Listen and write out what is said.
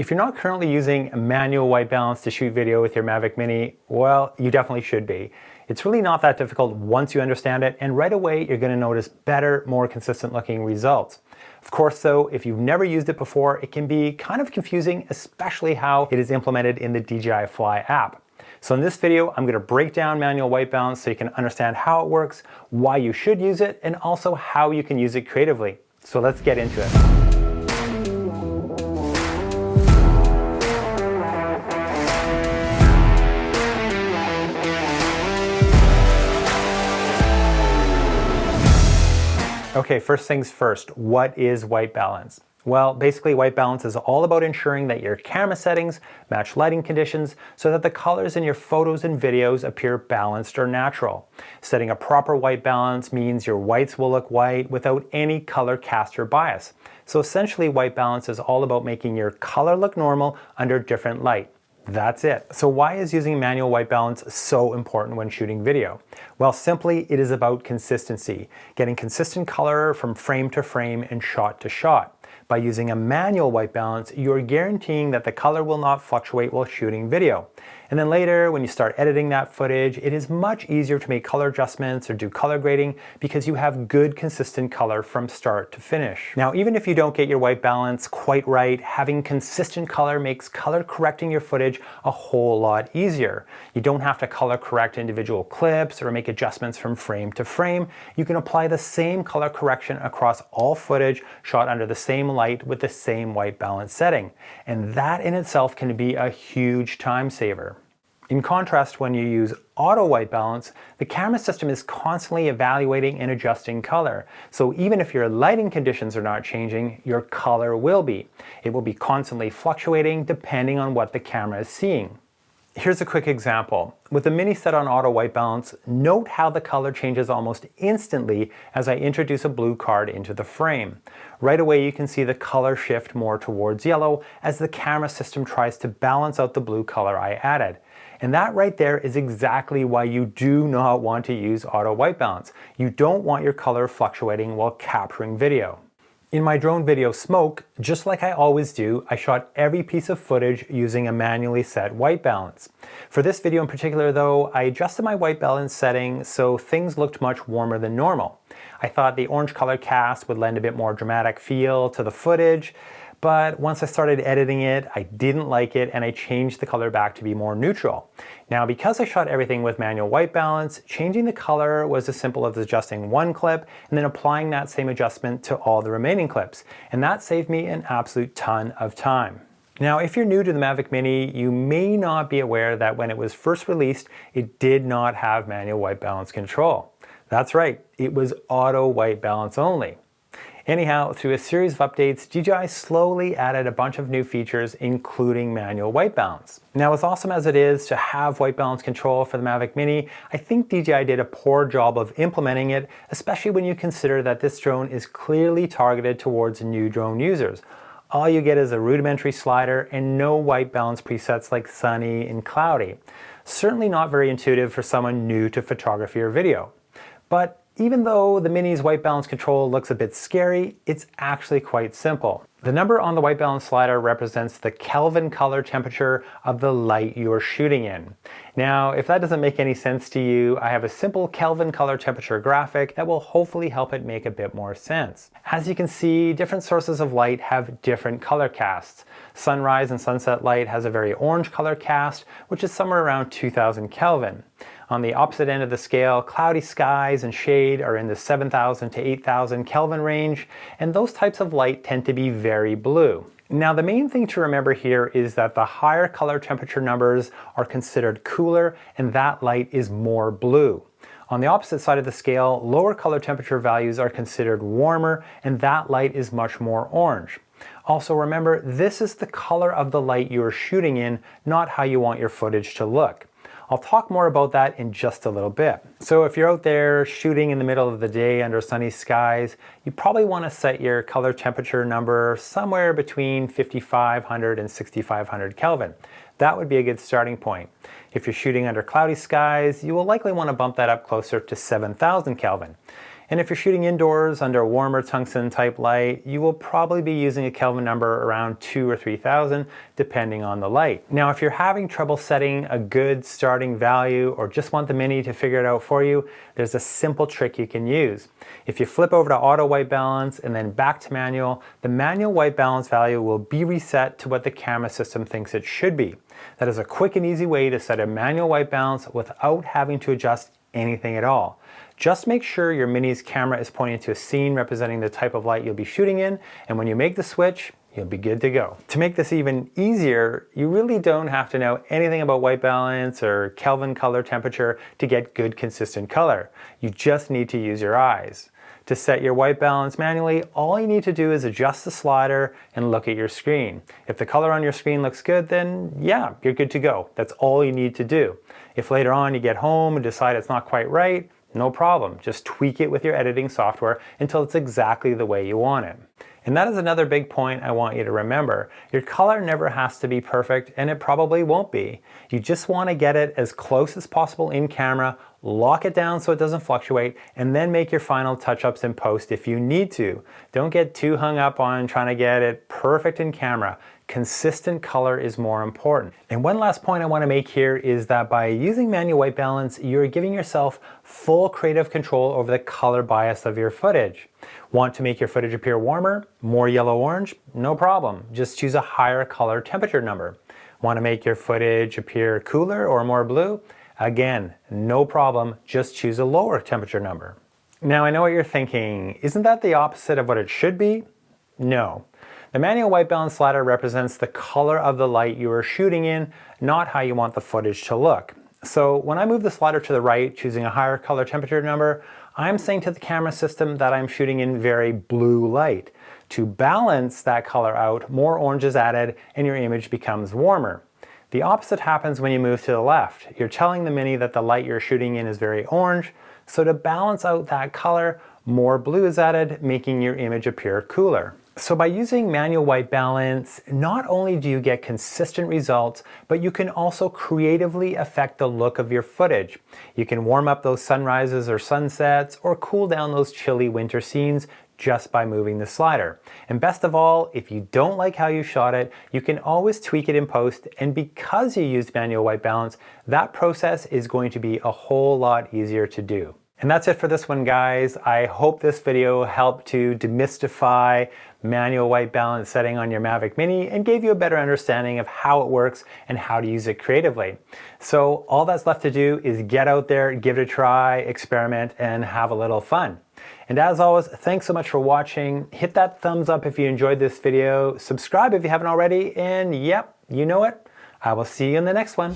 If you're not currently using a manual white balance to shoot video with your Mavic Mini, well, you definitely should be. It's really not that difficult once you understand it, and right away you're going to notice better, more consistent looking results. Of course though, if you've never used it before, it can be kind of confusing, especially how it is implemented in the DJI Fly app. So in this video, I'm going to break down manual white balance so you can understand how it works, why you should use it, and also how you can use it creatively. So let's get into it. Okay, first things first, what is white balance? Well, basically white balance is all about ensuring that your camera settings match lighting conditions so that the colors in your photos and videos appear balanced or natural. Setting a proper white balance means your whites will look white without any color cast or bias. So essentially white balance is all about making your color look normal under different light. That's it. So why is using manual white balance so important when shooting video? Well, simply it is about consistency, getting consistent color from frame to frame and shot to shot. By using a manual white balance, you're guaranteeing that the color will not fluctuate while shooting video. And then later, when you start editing that footage, it is much easier to make color adjustments or do color grading because you have good consistent color from start to finish. Now, even if you don't get your white balance quite right, having consistent color makes color correcting your footage a whole lot easier. You don't have to color correct individual clips or make adjustments from frame to frame. You can apply the same color correction across all footage shot under the same light with the same white balance setting. And that in itself can be a huge time saver. In contrast, when you use auto white balance, the camera system is constantly evaluating and adjusting color. So even if your lighting conditions are not changing, your color will be. It will be constantly fluctuating depending on what the camera is seeing. Here's a quick example. With the Mini set on auto white balance, note how the color changes almost instantly as I introduce a blue card into the frame. Right away you can see the color shift more towards yellow as the camera system tries to balance out the blue color I added. And that right there is exactly why you do not want to use auto white balance. You don't want your color fluctuating while capturing video. In my drone video Smoke, just like I always do, I shot every piece of footage using a manually set white balance. For this video in particular though, I adjusted my white balance setting so things looked much warmer than normal. I thought the orange color cast would lend a bit more dramatic feel to the footage, but once I started editing it, I didn't like it and I changed the color back to be more neutral. Now, because I shot everything with manual white balance, changing the color was as simple as adjusting one clip and then applying that same adjustment to all the remaining clips. And that saved me an absolute ton of time. Now, if you're new to the Mavic Mini, you may not be aware that when it was first released, it did not have manual white balance control. That's right, it was auto white balance only. Anyhow, through a series of updates, DJI slowly added a bunch of new features, including manual white balance. Now, as awesome as it is to have white balance control for the Mavic Mini, I think DJI did a poor job of implementing it, especially when you consider that this drone is clearly targeted towards new drone users. All you get is a rudimentary slider and no white balance presets like sunny and cloudy. Certainly not very intuitive for someone new to photography or video. But even though the Mini's white balance control looks a bit scary, it's actually quite simple. The number on the white balance slider represents the Kelvin color temperature of the light you're shooting in. Now, if that doesn't make any sense to you, I have a simple Kelvin color temperature graphic that will hopefully help it make a bit more sense. As you can see, different sources of light have different color casts. Sunrise and sunset light has a very orange color cast, which is somewhere around 2000 Kelvin. On the opposite end of the scale, cloudy skies and shade are in the 7000 to 8000 Kelvin range, and those types of light tend to be very blue. Now, the main thing to remember here is that the higher color temperature numbers are considered cooler, and that light is more blue. On the opposite side of the scale, lower color temperature values are considered warmer, and that light is much more orange. Also remember, this is the color of the light you're shooting in, not how you want your footage to look. I'll talk more about that in just a little bit. So if you're out there shooting in the middle of the day under sunny skies, you probably want to set your color temperature number somewhere between 5500 and 6500 Kelvin. That would be a good starting point. If you're shooting under cloudy skies, you will likely want to bump that up closer to 7000 Kelvin. And if you're shooting indoors under warmer tungsten type light, you will probably be using a Kelvin number around 2,000 or 3,000 depending on the light. Now if you're having trouble setting a good starting value or just want the Mini to figure it out for you, there's a simple trick you can use. If you flip over to auto white balance and then back to manual, the manual white balance value will be reset to what the camera system thinks it should be. That is a quick and easy way to set a manual white balance without having to adjust anything at all. Just make sure your Mini's camera is pointing to a scene representing the type of light you'll be shooting in, and when you make the switch, you'll be good to go. To make this even easier, you really don't have to know anything about white balance or Kelvin color temperature to get good consistent color. You just need to use your eyes. To set your white balance manually, all you need to do is adjust the slider and look at your screen. If the color on your screen looks good, then yeah, you're good to go. That's all you need to do. If later on you get home and decide it's not quite right, no problem. Just tweak it with your editing software until it's exactly the way you want it. And that is another big point I want you to remember. Your color never has to be perfect, and it probably won't be. You just want to get it as close as possible in camera, lock it down so it doesn't fluctuate, and then make your final touch-ups in post if you need to. Don't get too hung up on trying to get it perfect in camera. Consistent color is more important. And one last point I want to make here is that by using manual white balance, you're giving yourself full creative control over the color bias of your footage. Want to make your footage appear warmer, more yellow-orange? No problem. Just choose a higher color temperature number. Want to make your footage appear cooler or more blue? Again, no problem. Just choose a lower temperature number. Now I know what you're thinking. Isn't that the opposite of what it should be? No. The manual white balance slider represents the color of the light you are shooting in, not how you want the footage to look. So when I move the slider to the right, choosing a higher color temperature number, I'm saying to the camera system that I'm shooting in very blue light. To balance that color out, more orange is added and your image becomes warmer. The opposite happens when you move to the left. You're telling the Mini that the light you're shooting in is very orange, so to balance out that color, more blue is added, making your image appear cooler. So by using manual white balance, not only do you get consistent results, but you can also creatively affect the look of your footage. You can warm up those sunrises or sunsets, or cool down those chilly winter scenes just by moving the slider. And best of all, if you don't like how you shot it, you can always tweak it in post, and because you used manual white balance, that process is going to be a whole lot easier to do. And that's it for this one, guys. I hope this video helped to demystify manual white balance setting on your Mavic Mini and gave you a better understanding of how it works and how to use it creatively. So all that's left to do is get out there, give it a try, experiment, and have a little fun. And as always, thanks so much for watching. Hit that thumbs up if you enjoyed this video, subscribe if you haven't already, and yep, you know it. I will see you in the next one.